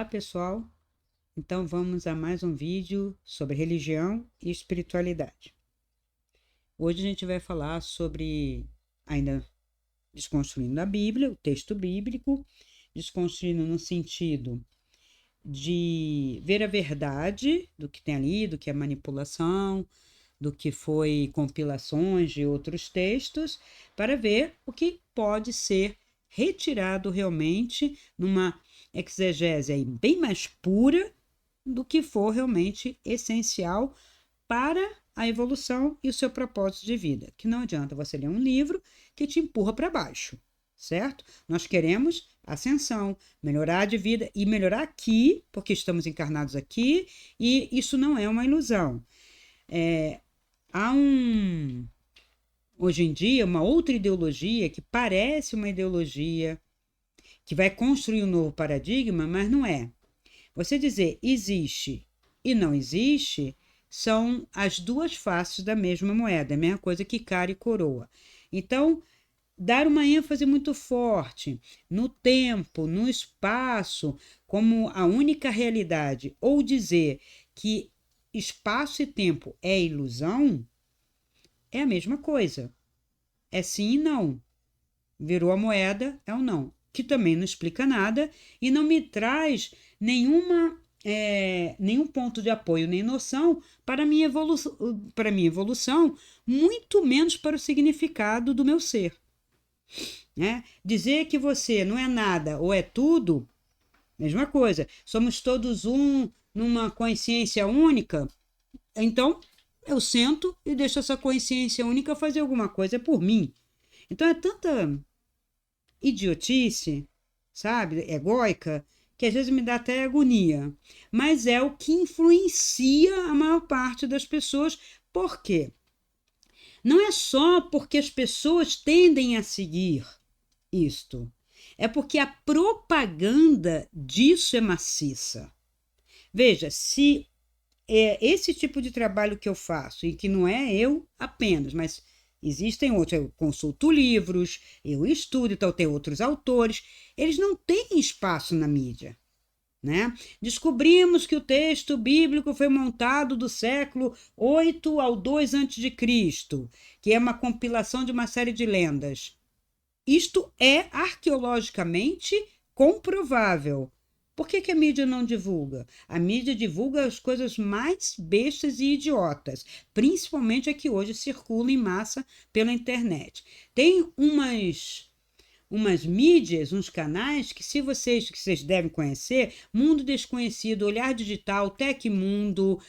pessoal! Então vamos a mais um vídeo sobre religião e espiritualidade. Hoje a gente vai falar sobre, ainda desconstruindo a Bíblia, o texto bíblico, desconstruindo no sentido de ver a verdade do que tem ali, do que é manipulação, do que foi compilações de outros textos, para ver o que pode ser retirado realmente numa exegese aí bem mais pura do que for realmente essencial para a evolução e o seu propósito de vida. Que não adianta você ler um livro que te empurra para baixo, certo? Nós queremos ascensão, melhorar de vida e melhorar aqui, porque estamos encarnados aqui, e isso não é uma ilusão. Há hoje em dia, uma outra ideologia que parece uma ideologia que vai construir um novo paradigma, mas não é. Você dizer existe e não existe são as duas faces da mesma moeda, a mesma coisa que cara e coroa. Então, dar uma ênfase muito forte no tempo, no espaço, como a única realidade, ou dizer que espaço e tempo é ilusão, é a mesma coisa. É sim e não. Virou a moeda, é o não. Que também não explica nada e não me traz nenhum ponto de apoio nem noção para minha evolução, muito menos para o significado do meu ser. Né? Dizer que você não é nada ou é tudo, mesma coisa. Somos todos um numa consciência única. Então, eu sento e deixo essa consciência única fazer alguma coisa por mim. Então, é tanta idiotice, sabe, egóica, que às vezes me dá até agonia. Mas é o que influencia a maior parte das pessoas. Por quê? Não é só porque as pessoas tendem a seguir isto. É porque a propaganda disso é maciça. Veja, se é esse tipo de trabalho que eu faço, e que não é eu apenas, mas existem outros, eu consulto livros, eu estudo, então tem outros autores, eles não têm espaço na mídia. Né? Descobrimos que o texto bíblico foi montado do século 8 ao 2 a.C., que é uma compilação de uma série de lendas. Isto é arqueologicamente comprovável. Por que a mídia não divulga? A mídia divulga as coisas mais bestas e idiotas, principalmente a que hoje circula em massa pela internet. Tem umas mídias, uns canais que vocês devem conhecer: Mundo Desconhecido, Olhar Digital, Tecmundo,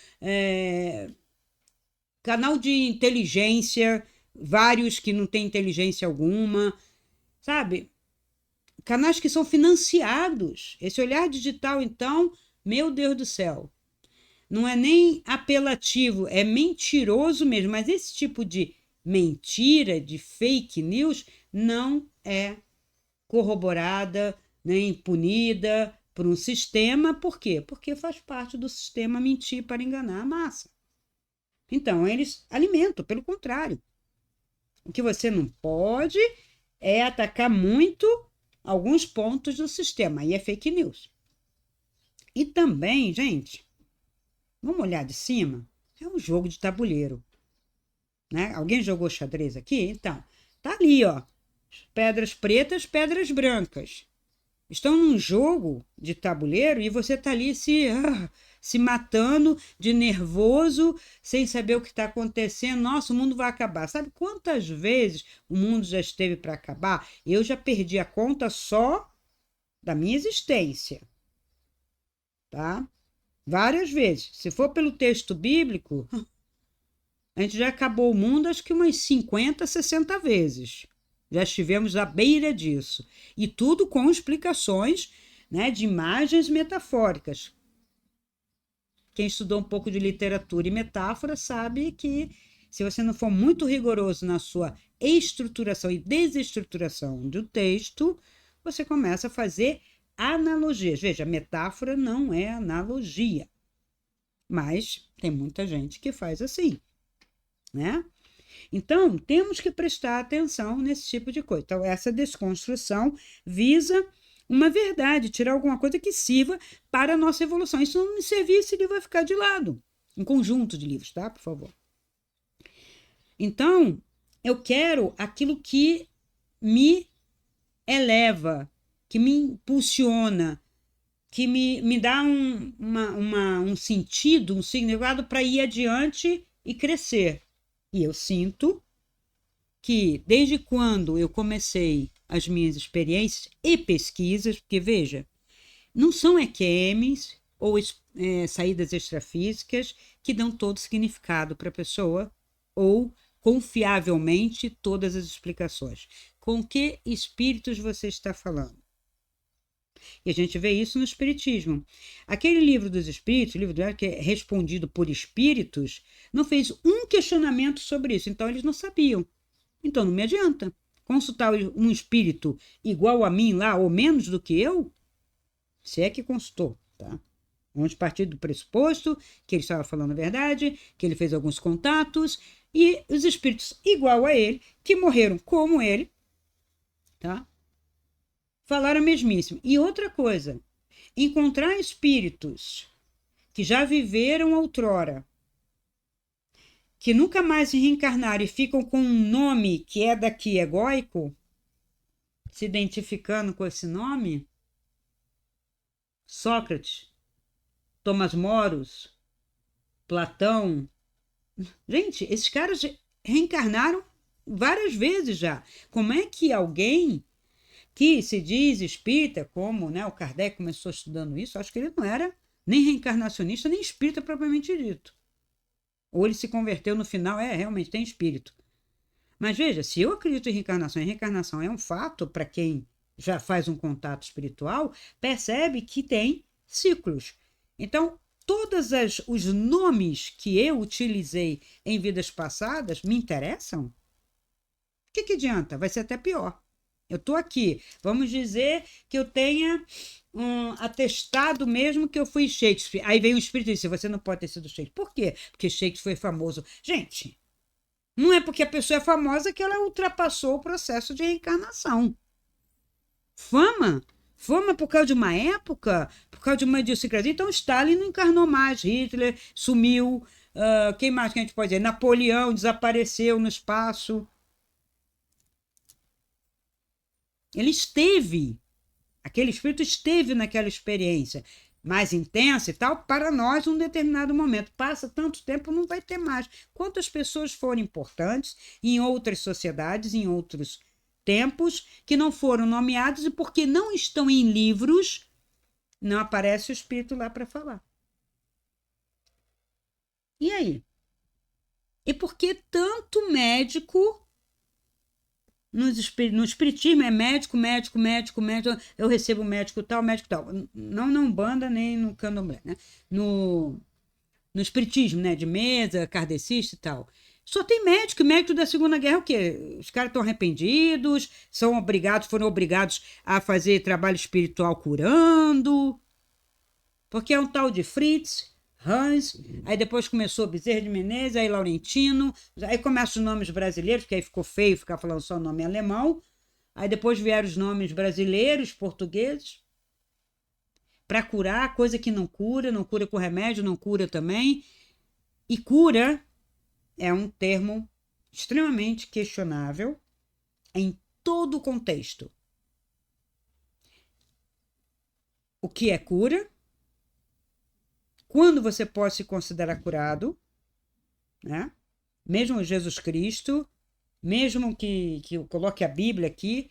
canal de inteligência, vários que não têm inteligência alguma, sabe? Canais que são financiados. Esse Olhar Digital, então, meu Deus do céu, não é nem apelativo, é mentiroso mesmo, mas esse tipo de mentira, de fake news, não é corroborada, nem punida por um sistema. Por quê? Porque faz parte do sistema mentir para enganar a massa. Então, eles alimentam, pelo contrário. O que você não pode é atacar muito alguns pontos do sistema, aí é fake news. E também, gente, vamos olhar de cima, é um jogo de tabuleiro. Né? Alguém jogou xadrez aqui? Então, tá ali, ó, pedras pretas, pedras brancas. Estão num jogo de tabuleiro e você está ali se matando de nervoso, sem saber o que está acontecendo. Nossa, o mundo vai acabar. Sabe quantas vezes o mundo já esteve para acabar? Eu já perdi a conta só da minha existência. Tá? Várias vezes. Se for pelo texto bíblico, a gente já acabou o mundo acho que umas 50, 60 vezes. Já estivemos à beira disso. E tudo com explicações, né, de imagens metafóricas. Quem estudou um pouco de literatura e metáfora sabe que, se você não for muito rigoroso na sua estruturação e desestruturação do texto, você começa a fazer analogias. Veja, metáfora não é analogia. Mas tem muita gente que faz assim, né? Então, temos que prestar atenção nesse tipo de coisa. Então, essa desconstrução visa uma verdade, tirar alguma coisa que sirva para a nossa evolução. Isso não me servir, esse livro vai ficar de lado. Um conjunto de livros, tá? Por favor. Então, eu quero aquilo que me eleva, que me impulsiona, que me dá um sentido, um significado para ir adiante e crescer. E eu sinto que desde quando eu comecei as minhas experiências e pesquisas, porque veja, não são EQMs ou saídas extrafísicas que dão todo significado para a pessoa ou confiavelmente todas as explicações. Com que espíritos você está falando? E a gente vê isso no Espiritismo. Aquele livro dos Espíritos, o livro do que é respondido por espíritos, não fez um questionamento sobre isso, então eles não sabiam. Então não me adianta consultar um espírito igual a mim lá, ou menos do que eu, se é que consultou, tá? Vamos partir do pressuposto que ele estava falando a verdade, que ele fez alguns contatos, e os espíritos igual a ele, que morreram como ele, tá? Falaram a mesmíssimo. E outra coisa, encontrar espíritos que já viveram outrora, que nunca mais se reencarnaram e ficam com um nome que é daqui egóico, se identificando com esse nome, Sócrates, Tomás Moros, Platão. Gente, esses caras reencarnaram várias vezes já. Como é que alguém que se diz espírita, como, né, o Kardec começou estudando isso, acho que ele não era nem reencarnacionista, nem espírita propriamente dito. Ou ele se converteu no final, realmente tem espírito. Mas veja, se eu acredito em reencarnação, e reencarnação é um fato para quem já faz um contato espiritual, percebe que tem ciclos. Então, todos os nomes que eu utilizei em vidas passadas me interessam? O que adianta? Vai ser até pior. Eu estou aqui, vamos dizer que eu tenha um atestado mesmo que eu fui Shakespeare. Aí vem o espírito e diz, você não pode ter sido Shakespeare. Por quê? Porque Shakespeare foi famoso. Gente, não é porque a pessoa é famosa que ela ultrapassou o processo de reencarnação. Fama por causa de uma época, por causa de uma idiosincrasia. Então, Stalin não encarnou mais, Hitler sumiu, quem mais que a gente pode dizer? Napoleão desapareceu no espaço. Ele esteve, aquele espírito esteve naquela experiência mais intensa e tal, para nós, num determinado momento. Passa tanto tempo, não vai ter mais. Quantas pessoas foram importantes em outras sociedades, em outros tempos, que não foram nomeados e porque não estão em livros, não aparece o espírito lá para falar. E aí? E por que tanto médico no espiritismo é médico, eu recebo médico tal, não na Umbanda nem no Candomblé, né? No espiritismo, né? De mesa, kardecista e tal. Só tem médico da Segunda Guerra, o quê? Os caras estão arrependidos, foram obrigados a fazer trabalho espiritual curando, porque é um tal de Fritz, Hans, aí depois começou Bezerra de Menezes, aí Laurentino, aí começam os nomes brasileiros, porque aí ficou feio ficar falando só nome alemão, aí depois vieram os nomes brasileiros, portugueses, para curar, coisa que não cura com remédio, não cura também, e cura é um termo extremamente questionável em todo o contexto. O que é cura? Quando você pode se considerar curado, né? Mesmo Jesus Cristo, mesmo que eu coloque a Bíblia aqui,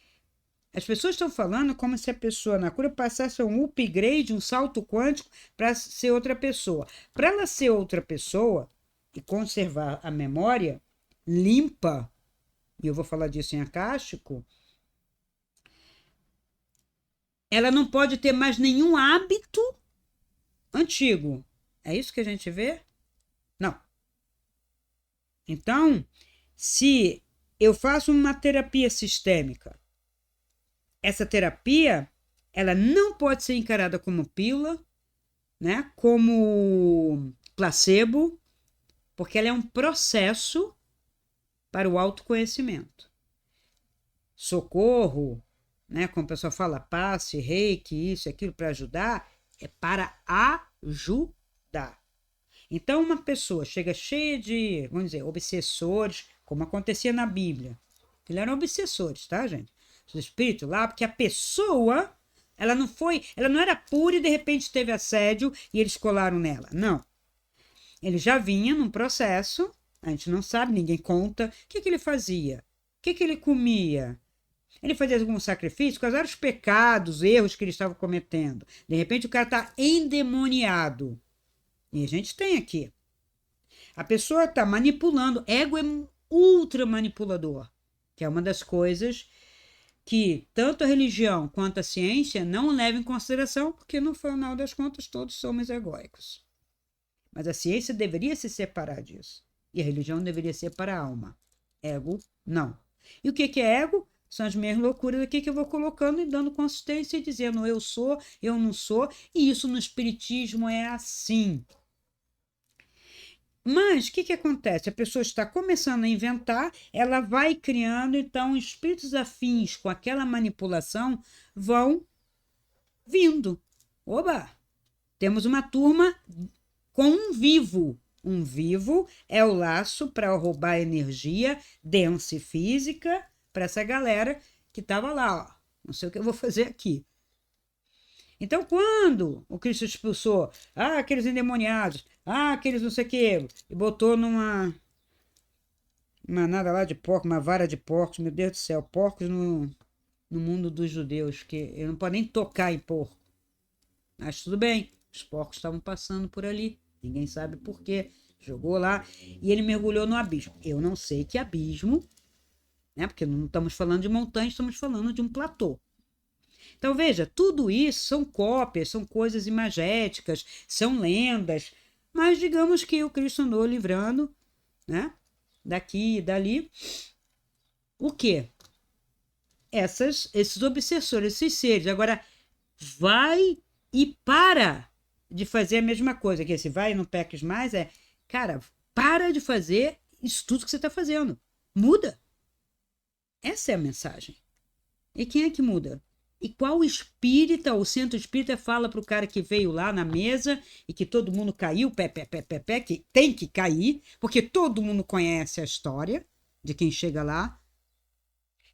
as pessoas estão falando como se a pessoa na cura passasse um upgrade, um salto quântico para ser outra pessoa. Para ela ser outra pessoa e conservar a memória limpa, e eu vou falar disso em acástico, ela não pode ter mais nenhum hábito antigo. É isso que a gente vê? Não. Então, se eu faço uma terapia sistêmica, essa terapia, ela não pode ser encarada como pílula, né? Como placebo, porque ela é um processo para o autoconhecimento. Socorro, né? Como o pessoal fala, passe, reiki, isso, aquilo, para ajudar, é para ajudar. Então, uma pessoa chega cheia de, vamos dizer, obsessores, como acontecia na Bíblia. Eles eram obsessores, tá, gente? Os espíritos lá, porque a pessoa, ela não era pura e de repente teve assédio e eles colaram nela. Não. Ele já vinha num processo, a gente não sabe, ninguém conta. O que ele fazia? O que ele comia? Ele fazia algum sacrifício? Quais eram os pecados, erros que ele estava cometendo? De repente o cara está endemoniado. E a gente tem aqui. A pessoa está manipulando. Ego é um ultra manipulador, que é uma das coisas que tanto a religião quanto a ciência não levam em consideração, porque no final das contas todos somos egóicos. Mas a ciência deveria se separar disso. E a religião deveria separar a alma. Ego, não. E o que é ego? São as minhas loucuras aqui que eu vou colocando e dando consistência e dizendo eu sou, eu não sou. E isso no espiritismo é assim. Mas o que acontece? A pessoa está começando a inventar, ela vai criando, então espíritos afins com aquela manipulação vão vindo. Oba! Temos uma turma com um vivo. Um vivo é o laço para roubar energia densa e física para essa galera que estava lá. Ó. Não sei o que eu vou fazer aqui. Então, quando o Cristo expulsou aqueles endemoniados, aqueles não sei o que, e botou numa nada lá de porco, uma vara de porcos, meu Deus do céu, porcos no mundo dos judeus, que eu não posso nem tocar em porco. Mas tudo bem, os porcos estavam passando por ali, ninguém sabe por quê. Jogou lá e ele mergulhou no abismo. Eu não sei que abismo, né? Porque não estamos falando de montanha, estamos falando de um platô. Então, veja, tudo isso são cópias, são coisas imagéticas, são lendas, mas digamos que o Cristo andou livrando, né? Daqui e dali. O quê? Esses obsessores, esses seres. Agora, vai e para de fazer a mesma coisa. Que se vai e não peques mais, cara, para de fazer isso tudo que você está fazendo. Muda. Essa é a mensagem. E quem é que muda? E qual espírita, o centro espírita fala para o cara que veio lá na mesa e que todo mundo caiu, pé, que tem que cair, porque todo mundo conhece a história de quem chega lá.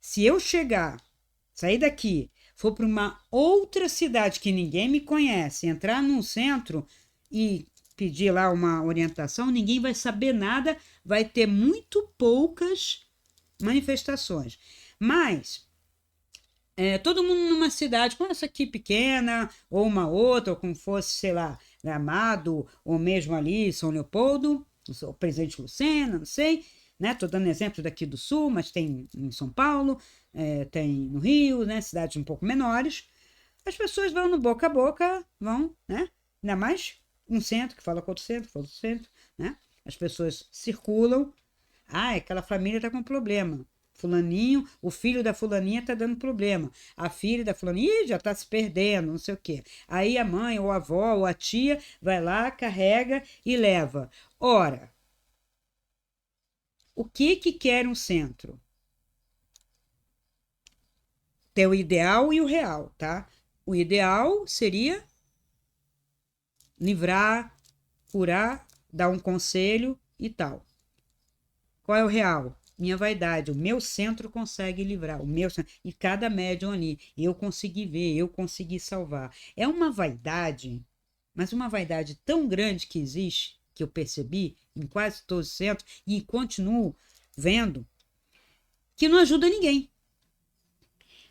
Se eu chegar, sair daqui, for para uma outra cidade que ninguém me conhece, entrar num centro e pedir lá uma orientação, ninguém vai saber nada, vai ter muito poucas manifestações. Mas todo mundo numa cidade, como essa aqui pequena, ou uma outra, ou como fosse, sei lá, Gramado, ou mesmo ali São Leopoldo, o Presidente Lucena, não sei, né? Estou dando exemplo daqui do Sul, mas tem em São Paulo, tem no Rio, né? Cidades um pouco menores. As pessoas vão no boca a boca, vão, né? Ainda mais um centro que fala com outro centro, né? As pessoas circulam. Aquela família está com problema. Fulaninho, o filho da fulaninha está dando problema. A filha da fulaninha já está se perdendo, não sei o quê. Aí a mãe, ou a avó, ou a tia vai lá, carrega e leva. Ora, o que quer um centro? Tem o ideal e o real, tá? O ideal seria livrar, curar, dar um conselho e tal. Qual é o real? Minha vaidade, o meu centro consegue livrar, o meu centro, e cada médium ali, eu consegui ver, eu consegui salvar. É uma vaidade, mas uma vaidade tão grande que existe, que eu percebi em quase todos os centros, e continuo vendo, que não ajuda ninguém.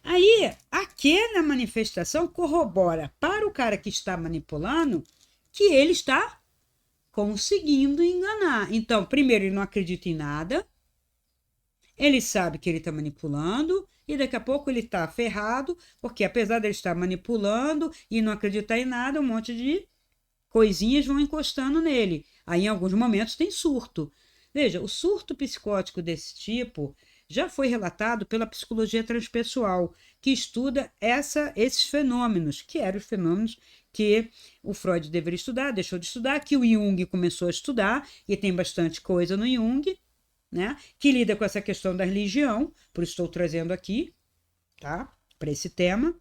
Aí, aquela manifestação corrobora para o cara que está manipulando que ele está conseguindo enganar. Então, primeiro, ele não acredita em nada, ele sabe que ele está manipulando e daqui a pouco ele está ferrado, porque apesar de ele estar manipulando e não acreditar em nada, um monte de coisinhas vão encostando nele. Aí, em alguns momentos, tem surto. Veja, o surto psicótico desse tipo já foi relatado pela psicologia transpessoal, que estuda esses fenômenos, que eram os fenômenos que o Freud deveria estudar, deixou de estudar, que o Jung começou a estudar, e tem bastante coisa no Jung, né, que lida com essa questão da religião, por isso estou trazendo aqui, tá? para esse tema,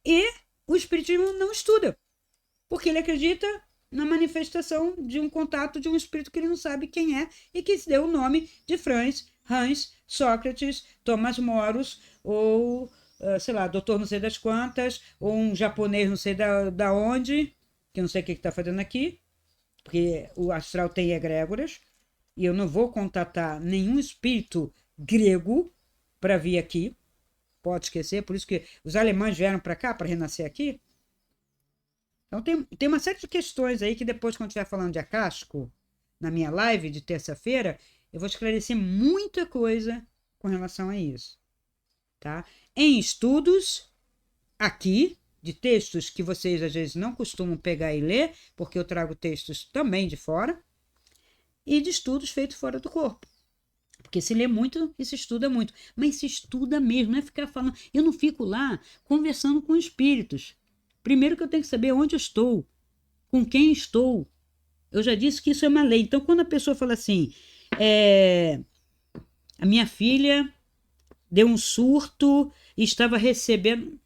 e o espiritismo não estuda, porque ele acredita na manifestação de um contato de um espírito que ele não sabe quem é e que se deu o nome de Franz, Hans, Sócrates, Thomas Moros, ou, sei lá, doutor não sei das quantas, ou um japonês não sei da onde, que eu não sei o que está fazendo aqui, porque o astral tem egrégoras, e eu não vou contatar nenhum espírito grego para vir aqui, pode esquecer, por isso que os alemães vieram para cá, para renascer aqui. Então tem uma série de questões aí que depois, quando estiver falando de acástico, na minha live de terça-feira, eu vou esclarecer muita coisa com relação a isso, tá? Em estudos, aqui, de textos que vocês às vezes não costumam pegar e ler, porque eu trago textos também de fora, e de estudos feitos fora do corpo. Porque se lê muito e se estuda muito. Mas se estuda mesmo, não é ficar falando. Eu não fico lá conversando com espíritos. Primeiro que eu tenho que saber onde eu estou, com quem estou. Eu já disse que isso é uma lei. Então, quando a pessoa fala assim, a minha filha deu um surto e estava recebendo.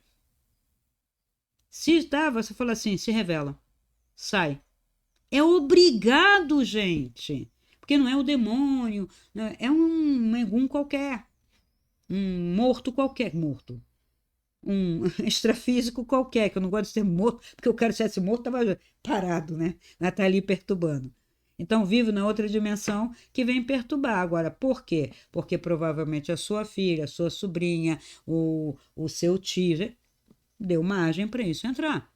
Se estava, você fala assim, se revela, sai. É obrigado, gente. Porque não é o demônio, é um egum qualquer, um morto qualquer, um extrafísico qualquer, que eu não gosto de ser morto, porque o cara se tivesse morto estava parado, né? Está ali perturbando. Então, vivo na outra dimensão que vem perturbar. Agora, por quê? Porque provavelmente a sua filha, a sua sobrinha, o seu tio, deu margem para isso entrar.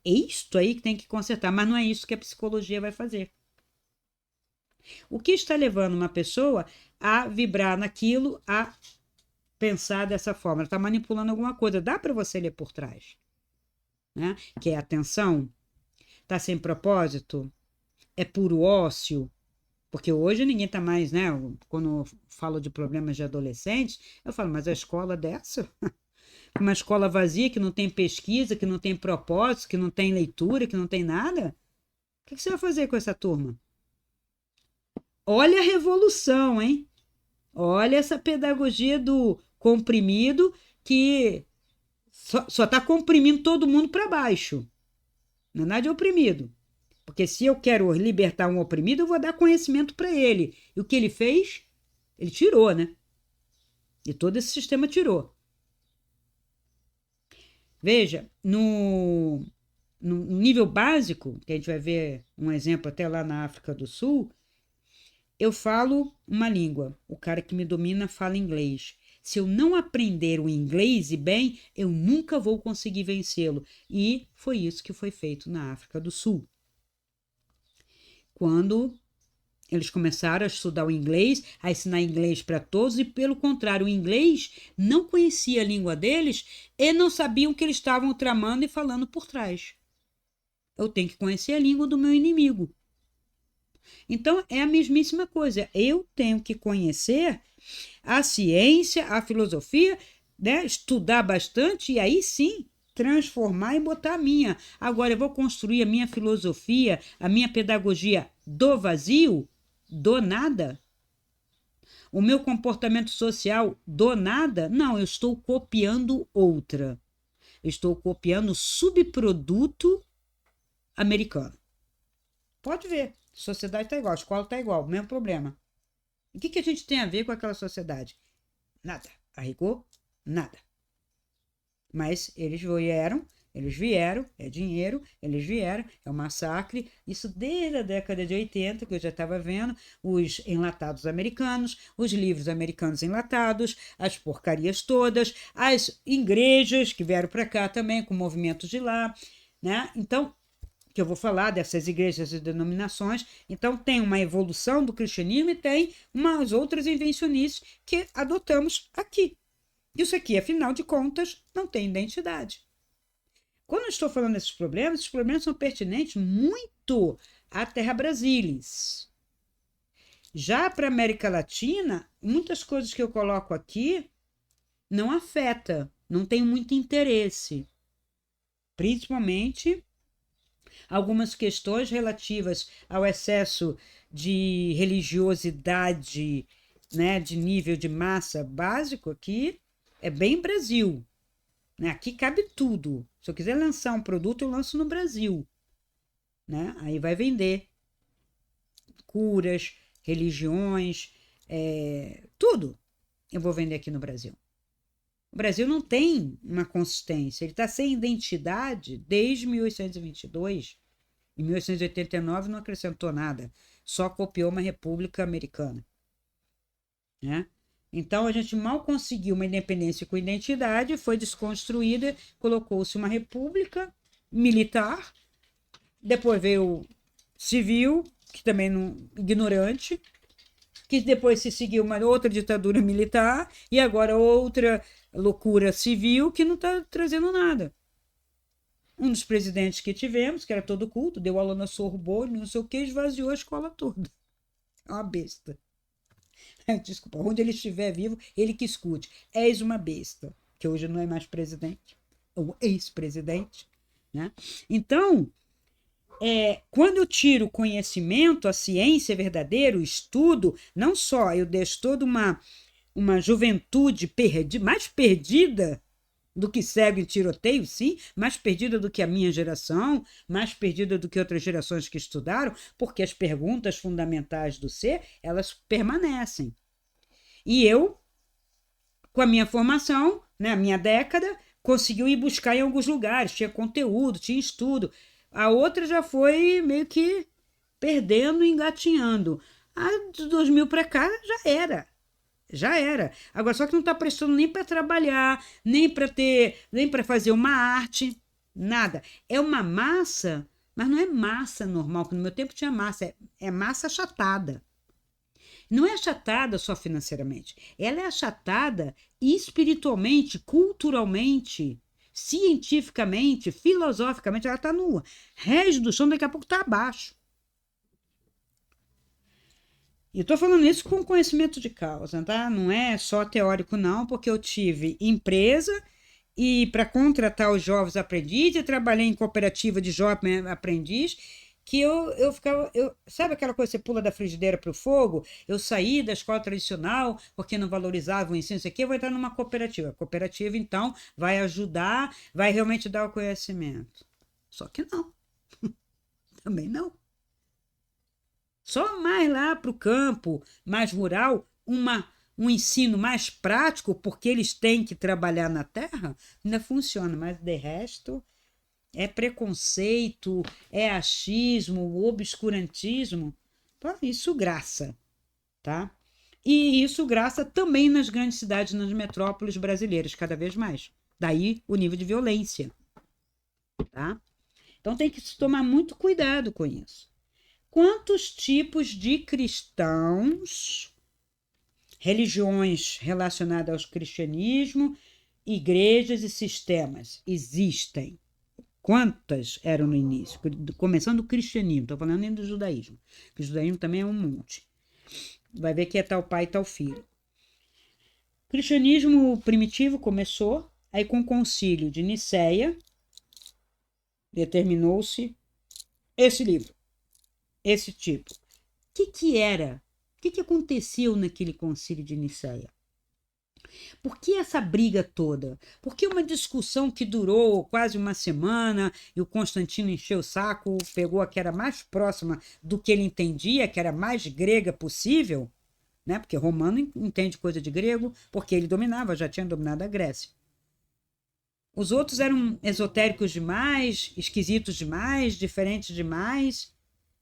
É isto aí que tem que consertar, mas não é isso que a psicologia vai fazer. O que está levando uma pessoa a vibrar naquilo, a pensar dessa forma? Ela está manipulando alguma coisa. Dá para você ler por trás, né? Que é atenção, está sem propósito, é puro ócio. Porque hoje ninguém está mais, né? Quando eu falo de problemas de adolescentes, eu falo, mas a escola dessa? Uma escola vazia, que não tem pesquisa, que não tem propósito, que não tem leitura, que não tem nada? O que você vai fazer com essa turma? Olha a revolução, hein? Olha essa pedagogia do comprimido que só está comprimindo todo mundo para baixo. Não é nada de oprimido. Porque se eu quero libertar um oprimido, eu vou dar conhecimento para ele. E o que ele fez? Ele tirou, né? E todo esse sistema tirou. Veja, no nível básico, que a gente vai ver um exemplo até lá na África do Sul, eu falo uma língua. O cara que me domina fala inglês. Se eu não aprender o inglês e bem, eu nunca vou conseguir vencê-lo. E foi isso que foi feito na África do Sul. Quando eles começaram a estudar o inglês, a ensinar inglês para todos, e pelo contrário, o inglês não conhecia a língua deles e não sabiam o que eles estavam tramando e falando por trás. Eu tenho que conhecer a língua do meu inimigo. Então, é a mesmíssima coisa. Eu tenho que conhecer a ciência, a filosofia, né? Estudar bastante e aí sim transformar e botar a minha. Agora, eu vou construir a minha filosofia, a minha pedagogia do vazio, do nada? O meu comportamento social do nada? Não, eu estou copiando outra. Eu estou copiando o subproduto americano. Pode ver, a sociedade está igual, a escola está igual, o mesmo problema. O que a gente tem a ver com aquela sociedade? Nada. A rigor, nada. Mas eles vieram, é dinheiro, eles vieram, é um massacre. Isso desde a década de 80, que eu já estava vendo, os enlatados americanos, os livros americanos enlatados, as porcarias todas, as igrejas que vieram para cá também, com movimentos de lá, né? Então, que eu vou falar dessas igrejas e denominações, então tem uma evolução do cristianismo e tem umas outras invencionices que adotamos aqui. Isso aqui, afinal de contas, não tem identidade. Quando eu estou falando desses problemas, esses problemas são pertinentes muito à Terra Brasilis. Já para a América Latina, muitas coisas que eu coloco aqui não afeta, não tem muito interesse. Principalmente algumas questões relativas ao excesso de religiosidade, né, de nível de massa básico aqui, é bem Brasil. né? Aqui cabe tudo. Se eu quiser lançar um produto, eu lanço no Brasil, né? Aí vai vender curas, religiões, tudo eu vou vender aqui no Brasil. O Brasil não tem uma consistência, ele está sem identidade desde 1822. Em 1889 não acrescentou nada, só copiou uma república americana, né? Então a gente mal conseguiu uma independência com identidade, foi desconstruída, colocou-se uma república militar, depois veio civil, que também não, ignorante, que depois se seguiu uma outra ditadura militar e agora outra loucura civil que não está trazendo nada. Um dos presidentes que tivemos, que era todo culto, deu aula na Sorbonne, não sei o que, esvaziou a escola toda. É uma besta. Desculpa, onde ele estiver vivo, ele que escute. És uma besta, que hoje não é mais presidente, ou ex-presidente, né? Então, quando eu tiro o conhecimento, a ciência verdadeira, o estudo, não só eu deixo toda uma juventude mais perdida do que cego em tiroteio, sim, mais perdida do que a minha geração, mais perdida do que outras gerações que estudaram, porque as perguntas fundamentais do ser, elas permanecem. E eu, com a minha formação, né, a minha década, conseguiu ir buscar em alguns lugares, tinha conteúdo, tinha estudo. A outra já foi meio que perdendo, engatinhando. A de 2000 para cá já era. Já era. Agora, só que não está prestando nem para trabalhar, nem para fazer uma arte, nada. É uma massa, mas não é massa normal, que no meu tempo tinha massa, é massa achatada. Não é achatada só financeiramente, ela é achatada espiritualmente, culturalmente, cientificamente, filosoficamente, ela está no rés do chão, daqui a pouco está abaixo. E estou falando isso com conhecimento de causa, tá? Não é só teórico, não, porque eu tive empresa e para contratar os jovens aprendizes, eu trabalhei em cooperativa de jovem aprendiz, que eu ficava. Sabe aquela coisa que você pula da frigideira para o fogo? Eu saí da escola tradicional porque não valorizava o ensino, isso aqui, eu vou entrar numa cooperativa. A cooperativa, então, vai ajudar, vai realmente dar o conhecimento. Só que não. Também não. Só mais lá para o campo, mais rural, um ensino mais prático, porque eles têm que trabalhar na terra, ainda funciona, mas de resto é preconceito, é achismo, obscurantismo. Pô, isso graça, tá? E isso graça também nas grandes cidades, nas metrópoles brasileiras, cada vez mais. Daí o nível de violência, tá? Então tem que se tomar muito cuidado com isso. Quantos tipos de cristãos, religiões relacionadas ao cristianismo, igrejas e sistemas existem? Quantas eram no início? Começando do cristianismo, estou falando nem do judaísmo. O judaísmo também é um monte. Vai ver que é tal pai e tal filho. O cristianismo primitivo começou, aí com o concílio de Nicéia, determinou-se esse livro. Esse tipo. O que era? O que aconteceu naquele concílio de Nicéia? Por que essa briga toda? Por que uma discussão que durou quase uma semana e o Constantino encheu o saco, pegou a que era mais próxima do que ele entendia, que era mais grega possível, né? Porque romano entende coisa de grego, porque ele dominava, já tinha dominado a Grécia. Os outros eram esotéricos demais, esquisitos demais, diferentes demais.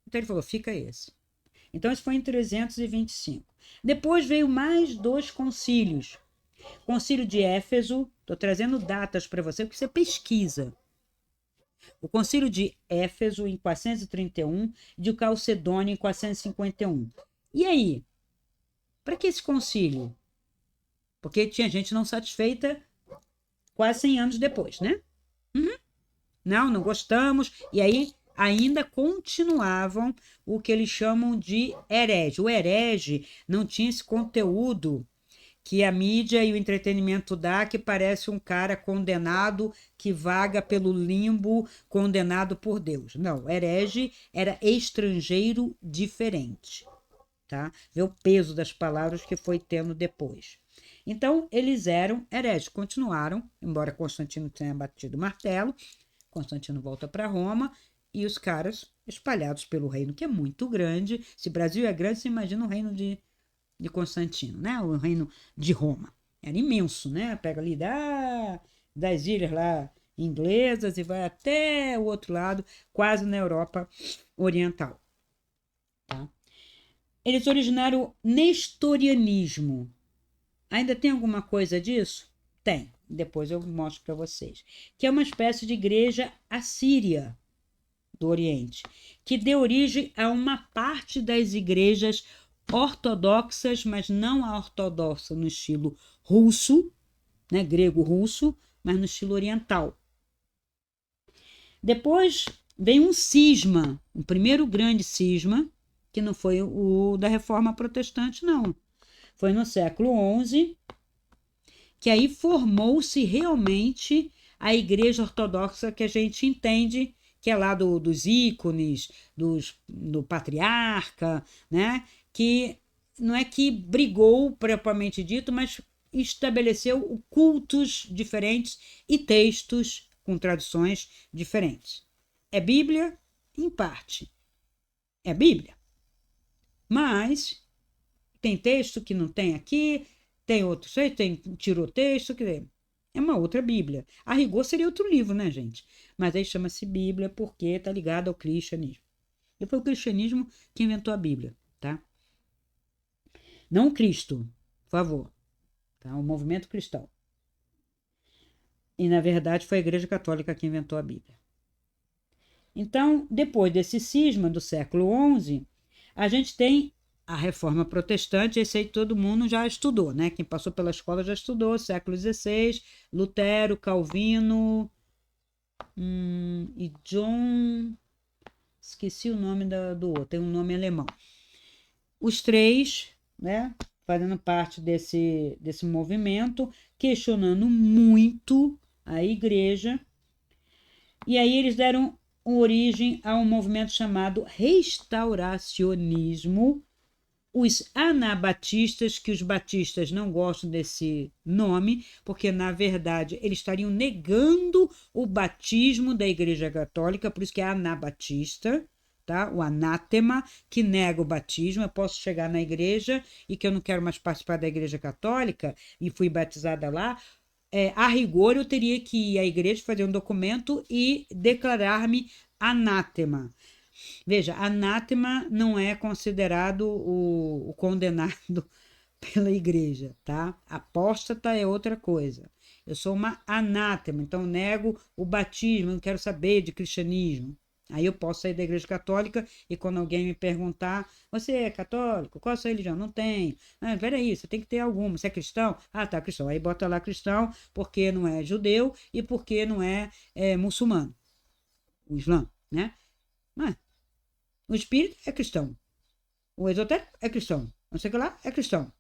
Então ele falou, fica esse. Então isso foi em 325. Depois veio mais 2 concílios. Concílio de Éfeso, estou trazendo datas para você, porque você pesquisa. O concílio de Éfeso, em 431, de Calcedônia, em 451. E aí? Para que esse concílio? Porque tinha gente não satisfeita quase 100 anos depois, né? Não gostamos. E aí ainda continuavam o que eles chamam de herege. O herege não tinha esse conteúdo que a mídia e o entretenimento dá, que parece um cara condenado que vaga pelo limbo, condenado por Deus. Não, herege era estrangeiro diferente, tá? Vê o peso das palavras que foi tendo depois. Então, eles eram hereges, continuaram, embora Constantino tenha batido o martelo, Constantino volta para Roma, e os caras espalhados pelo reino, que é muito grande. Se o Brasil é grande, você imagina o reino de Constantino, né? O reino de Roma. Era imenso, né? Pega ali das ilhas lá inglesas e vai até o outro lado, quase na Europa Oriental. Tá? Eles originaram o nestorianismo. Ainda tem alguma coisa disso? Tem. Depois eu mostro para vocês. Que é uma espécie de igreja assíria do Oriente, que deu origem a uma parte das igrejas ortodoxas, mas não a ortodoxa no estilo russo, né, grego-russo, mas no estilo oriental. Depois vem um cisma, o primeiro grande cisma, que não foi o da Reforma Protestante, não. Foi no século XI, que aí formou-se realmente a Igreja Ortodoxa que a gente entende, que é lá dos ícones, do patriarca, né? Que não é que brigou propriamente dito, mas estabeleceu cultos diferentes e textos com traduções diferentes. É Bíblia? Em parte. É Bíblia. Mas tem texto que não tem aqui, tem outro texto, tirou texto, quer dizer, é uma outra Bíblia. A rigor seria outro livro, né, gente? Mas aí chama-se Bíblia porque está ligado ao cristianismo. E foi o cristianismo que inventou a Bíblia, tá? Não o Cristo, por favor. Tá? O movimento cristão. E, na verdade, foi a Igreja Católica que inventou a Bíblia. Então, depois desse cisma do século XI, a gente tem a Reforma Protestante. Esse aí todo mundo já estudou, né? Quem passou pela escola já estudou, século XVI, Lutero, Calvino e John... Esqueci o nome do outro, tem um nome alemão. Os três, né, fazendo parte desse movimento, questionando muito a igreja. E aí eles deram origem a um movimento chamado restauracionismo. Os anabatistas, que os batistas não gostam desse nome, porque na verdade eles estariam negando o batismo da Igreja Católica, por isso que é anabatista, tá? O anátema, que nega o batismo. Eu posso chegar na igreja e que eu não quero mais participar da Igreja Católica e fui batizada lá. A rigor, eu teria que ir à igreja, fazer um documento e declarar-me anátema. Veja, anátema não é considerado o condenado pela igreja, tá? Apóstata é outra coisa. Eu sou uma anátema, então nego o batismo, não quero saber de cristianismo. Aí eu posso sair da igreja católica e quando alguém me perguntar, você é católico? Qual a sua religião? Não tenho. Ah, peraí, você tem que ter alguma. Você é cristão? Ah, tá, cristão. Aí bota lá cristão porque não é judeu e porque não é muçulmano. O Islã, né? Mas o espírito é cristão. O esotérico é cristão. Não sei o que lá é cristão.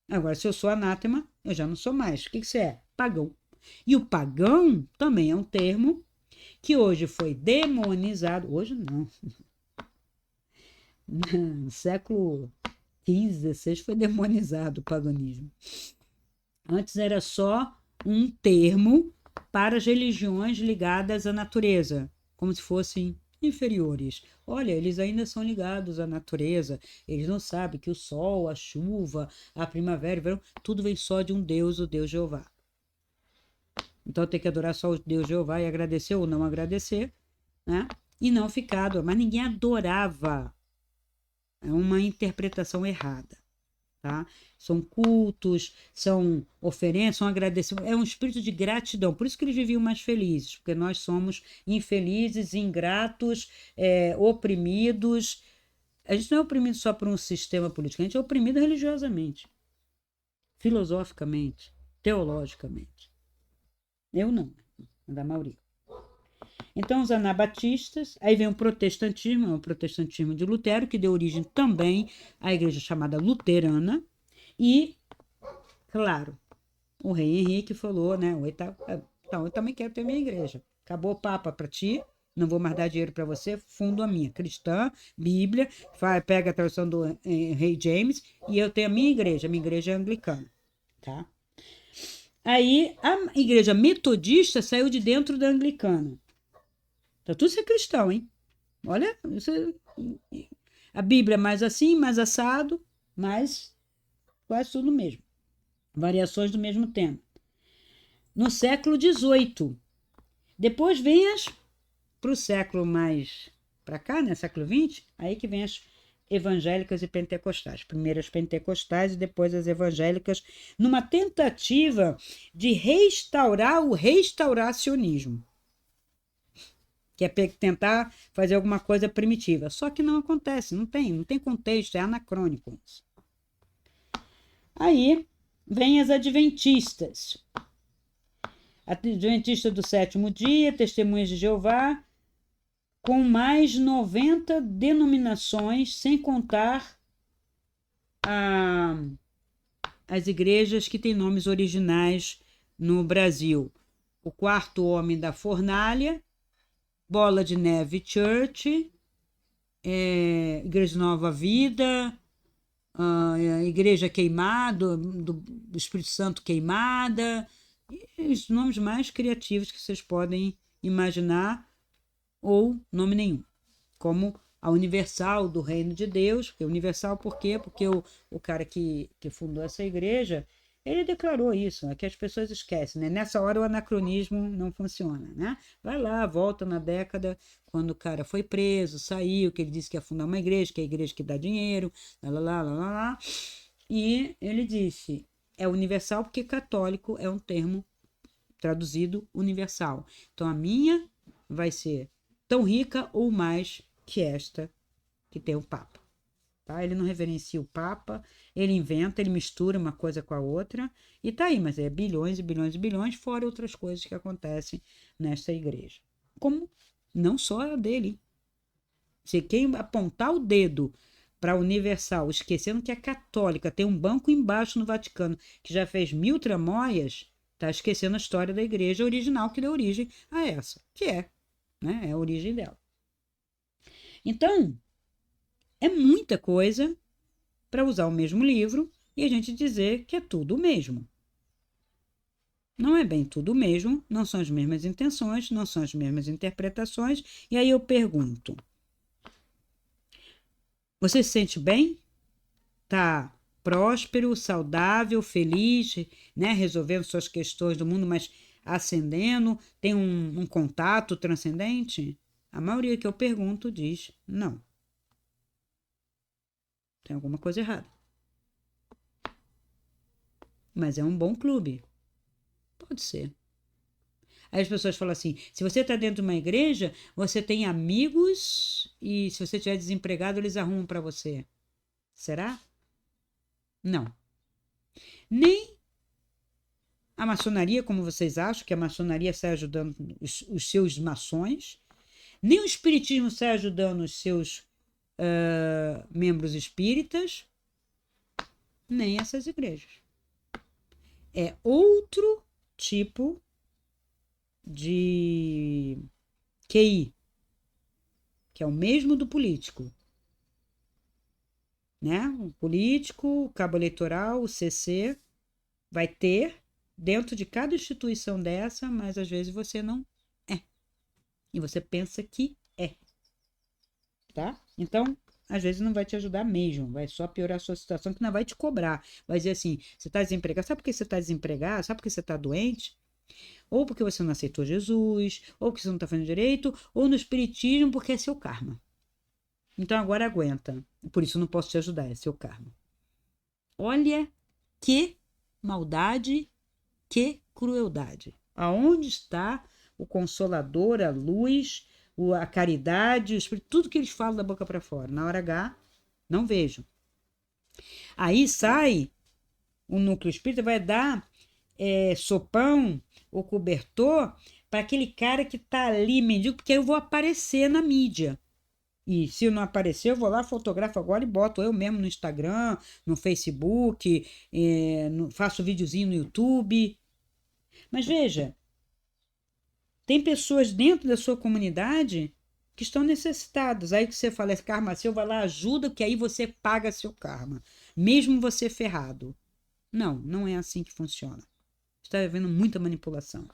Agora, se eu sou anátema, eu já não sou mais. O que você é? Pagão. E o pagão também é um termo que hoje foi demonizado. Hoje não. No século XV, XVI foi demonizado o paganismo. Antes era só um termo para as religiões ligadas à natureza, como se fossem inferiores. Olha, eles ainda são ligados à natureza, eles não sabem que o sol, a chuva, a primavera, o verão, tudo vem só de um Deus, o Deus Jeová. Então tem que adorar só o Deus Jeová e agradecer ou não agradecer, né? E não ficar, mas ninguém adorava. É uma interpretação errada. Tá? São cultos, são oferendas, são agradecimentos, é um espírito de gratidão, por isso que eles viviam mais felizes, porque nós somos infelizes, ingratos, oprimidos. A gente não é oprimido só por um sistema político, a gente é oprimido religiosamente, filosoficamente, teologicamente. Eu não, da maioria. Então, os anabatistas, aí vem o protestantismo de Lutero, que deu origem também à igreja chamada luterana, e, claro, o rei Henrique falou, né, o oitavo, então eu também quero ter minha igreja. Acabou o Papa para ti, não vou mais dar dinheiro para você, fundo a minha cristã, Bíblia, pega a tradução do Rei James, e eu tenho a minha igreja é anglicana, tá? Aí a igreja metodista saiu de dentro da anglicana. Então tudo isso é cristão, hein? Olha, a Bíblia é mais assim, mais assado, mas quase tudo mesmo. Variações do mesmo tema. No século XVIII. Depois vem para o século mais para cá, né, século XX, aí que vem as evangélicas e pentecostais. Primeiro as pentecostais e depois as evangélicas, numa tentativa de restaurar o restauracionismo, que é tentar fazer alguma coisa primitiva. Só que não acontece, não tem contexto, é anacrônico. Aí vem as adventistas. Adventista do sétimo dia, Testemunhas de Jeová, com mais 90 denominações, sem contar as igrejas que têm nomes originais no Brasil. O Quarto Homem da Fornalha, Bola de Neve Church, Igreja Nova Vida, Igreja Queimada, do Espírito Santo Queimada, e os nomes mais criativos que vocês podem imaginar, ou nome nenhum, como a Universal do Reino de Deus. Porque Universal por quê? Porque o cara que fundou essa igreja, ele declarou isso, que as pessoas esquecem, né? Nessa hora o anacronismo não funciona, né? Vai lá, volta na década, quando o cara foi preso, saiu, que ele disse que ia fundar uma igreja, que é a igreja que dá dinheiro, lá. E ele disse, é universal porque católico é um termo traduzido universal. Então a minha vai ser tão rica ou mais que esta que tem o Papa. Tá? Ele não reverencia o Papa, ele inventa, ele mistura uma coisa com a outra, e tá aí, mas é bilhões e bilhões e bilhões, fora outras coisas que acontecem nesta igreja. Como não só a dele. Se quem apontar o dedo para a Universal, esquecendo que é católica, tem um banco embaixo no Vaticano que já fez 1000 tramóias, tá esquecendo a história da igreja original que deu origem a essa, que né? É a origem dela. Então, é muita coisa para usar o mesmo livro e a gente dizer que é tudo o mesmo. Não é bem tudo o mesmo, não são as mesmas intenções, não são as mesmas interpretações, e aí eu pergunto: você se sente bem? Tá próspero, saudável, feliz, né? Resolvendo suas questões do mundo, mas ascendendo, tem um contato transcendente? A maioria que eu pergunto diz não. Tem alguma coisa errada. Mas é um bom clube. Pode ser. Aí as pessoas falam assim, se você está dentro de uma igreja, você tem amigos e se você estiver desempregado, eles arrumam para você. Será? Não. Nem a maçonaria, como vocês acham, que a maçonaria sai ajudando os seus maçons, nem o espiritismo sai ajudando os seus membros espíritas, nem essas igrejas. É outro tipo de QI, que é o mesmo do político. Né? O político, o cabo eleitoral, o CC, vai ter dentro de cada instituição dessa, mas às vezes você não é. E você pensa que é. Tá? Então, às vezes não vai te ajudar mesmo, vai só piorar a sua situação, que não vai te cobrar. Vai dizer assim, você está desempregado, sabe por que você está desempregado? Sabe por que você está doente? Ou porque você não aceitou Jesus, ou porque você não está fazendo direito, ou no espiritismo porque é seu karma. Então agora aguenta. Por isso eu não posso te ajudar, é seu karma. Olha que maldade, que crueldade. Aonde está o consolador, a luz, a caridade, o espírito, tudo que eles falam da boca para fora? Na hora H, não vejo. Aí sai o núcleo espírita, vai dar sopão ou cobertor para aquele cara que está ali, mendigo, porque eu vou aparecer na mídia. E se não aparecer, eu vou lá, fotografo agora e boto eu mesmo no Instagram, no Facebook, faço videozinho no YouTube. Mas veja, Tem pessoas dentro da sua comunidade que estão necessitadas. Aí que você fala, karma seu, vai lá, ajuda, que aí você paga seu karma, mesmo você ferrado. Não, não é assim que funciona. Está havendo muita manipulação.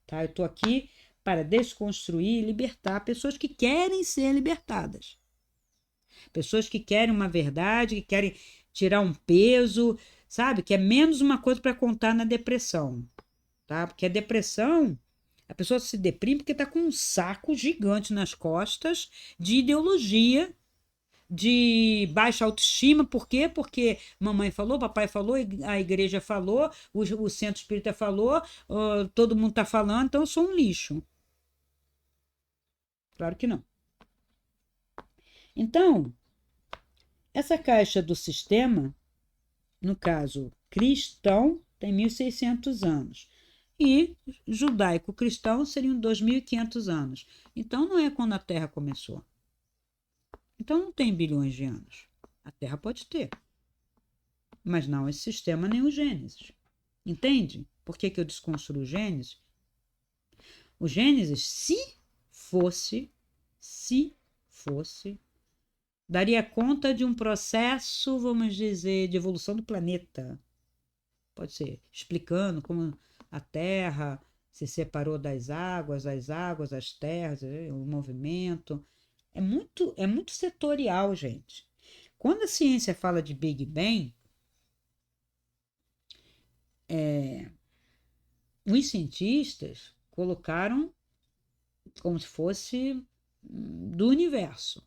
Tá? Eu estou aqui para desconstruir e libertar pessoas que querem ser libertadas. Pessoas que querem uma verdade, que querem tirar um peso, sabe? Que é menos uma coisa para contar na depressão. Tá? Porque a depressão, a pessoa se deprime porque está com um saco gigante nas costas de ideologia, de baixa autoestima. Por quê? Porque mamãe falou, papai falou, a igreja falou, o centro espírita falou, todo mundo está falando, então eu sou um lixo. Claro que não. Então, essa caixa do sistema, no caso cristão, tem 1.600 anos. E judaico-cristão seriam 2.500 anos. Então não é quando a Terra começou. Então não tem bilhões de anos. A Terra pode ter, mas não esse sistema nem o Gênesis. Entende? Por que eu desconstruo o Gênesis? O Gênesis, se fosse, daria conta de um processo, vamos dizer, de evolução do planeta. Pode ser, explicando como a Terra se separou das águas, as terras, o movimento. É muito setorial, gente. Quando a ciência fala de Big Bang, os cientistas colocaram como se fosse do universo.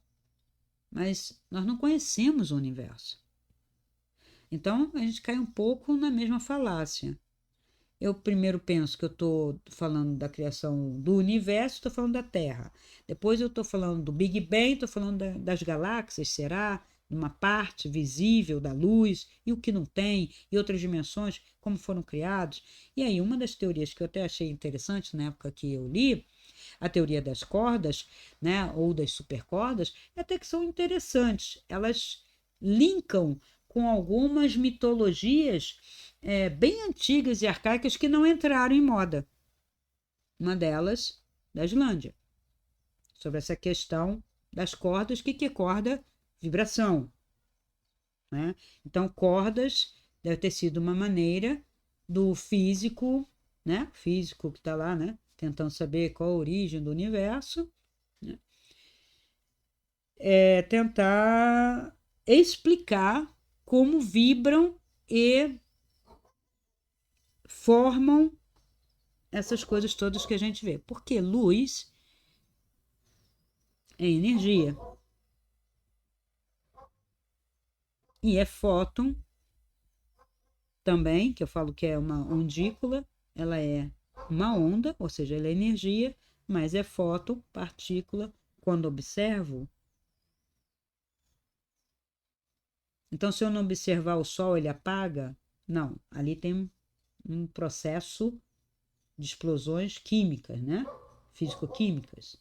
Mas nós não conhecemos o universo. Então, a gente cai um pouco na mesma falácia. Eu primeiro penso que eu estou falando da criação do universo, estou falando da Terra. Depois eu estou falando do Big Bang, estou falando das galáxias, será? Uma parte visível da luz, e o que não tem, e outras dimensões, como foram criados. E aí, uma das teorias que eu até achei interessante na época que eu li, a teoria das cordas, né, ou das supercordas, até que são interessantes. Elas linkam com algumas mitologias bem antigas e arcaicas que não entraram em moda. Uma delas, da Islândia, sobre essa questão das cordas. O que é corda? Vibração. Né? Então, cordas deve ter sido uma maneira do físico, né? Físico que está lá, né? Tentando saber qual a origem do universo, né? Tentar explicar como vibram e formam essas coisas todas que a gente vê. Porque luz é energia. E é fóton também, que eu falo que é uma ondícula, ela é uma onda, ou seja, ela é energia, mas é fóton, partícula. Quando observo, então se eu não observar o sol, ele apaga? Não, ali tem um processo de explosões químicas, né? Físico-químicas.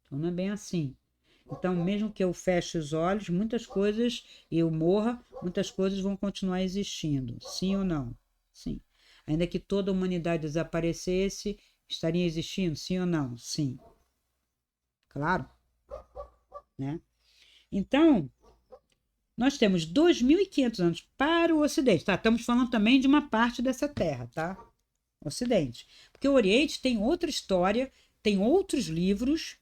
Então não é bem assim. Então, mesmo que eu feche os olhos, muitas coisas, eu morra, muitas coisas vão continuar existindo. Sim ou não? Sim. Ainda que toda a humanidade desaparecesse, estaria existindo? Sim ou não? Sim. Claro. Né? Então, nós temos 2.500 anos para o Ocidente. Tá? Estamos falando também de uma parte dessa Terra, tá? Ocidente. Porque o Oriente tem outra história, tem outros livros,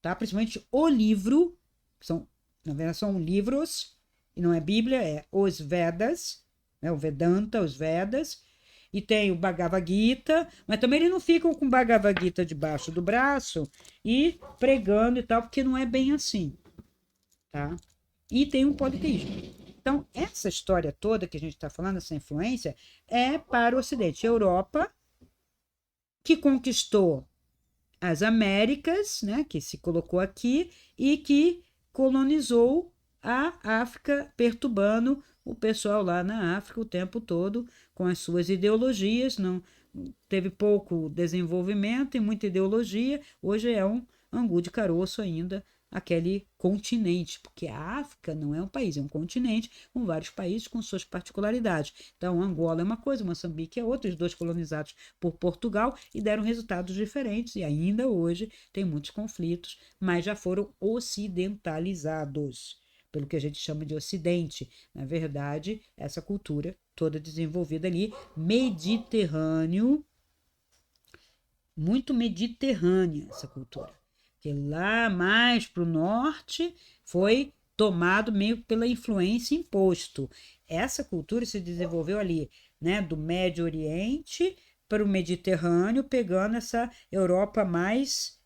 tá? Principalmente o livro, que são, na verdade, são livros, e não é Bíblia, é os Vedas, né? O Vedanta, os Vedas, e tem o Bhagavad Gita, mas também eles não ficam com o Bhagavad Gita debaixo do braço e pregando e tal, porque não é bem assim, tá? E tem um politeísmo. Então, essa história toda que a gente está falando, essa influência, é para o Ocidente. A Europa, que conquistou as Américas, né, que se colocou aqui, e que colonizou a África, perturbando o pessoal lá na África o tempo todo com as suas ideologias. Não teve pouco desenvolvimento e muita ideologia. Hoje é um angu de caroço ainda aquele continente, porque a África não é um país, é um continente com vários países com suas particularidades. Então, Angola é uma coisa, Moçambique é outra, os dois colonizados por Portugal e deram resultados diferentes, e ainda hoje tem muitos conflitos, mas já foram ocidentalizados, pelo que a gente chama de Ocidente. Na verdade, essa cultura toda desenvolvida ali, Mediterrâneo, muito mediterrânea essa cultura. Que lá mais para o norte foi tomado meio pela influência imposto. Essa cultura se desenvolveu ali, né, do Médio Oriente para o Mediterrâneo, pegando essa Europa mais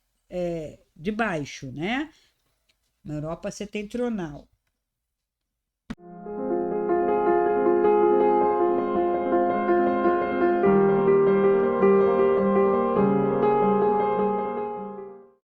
de baixo, né, uma Europa setentrional.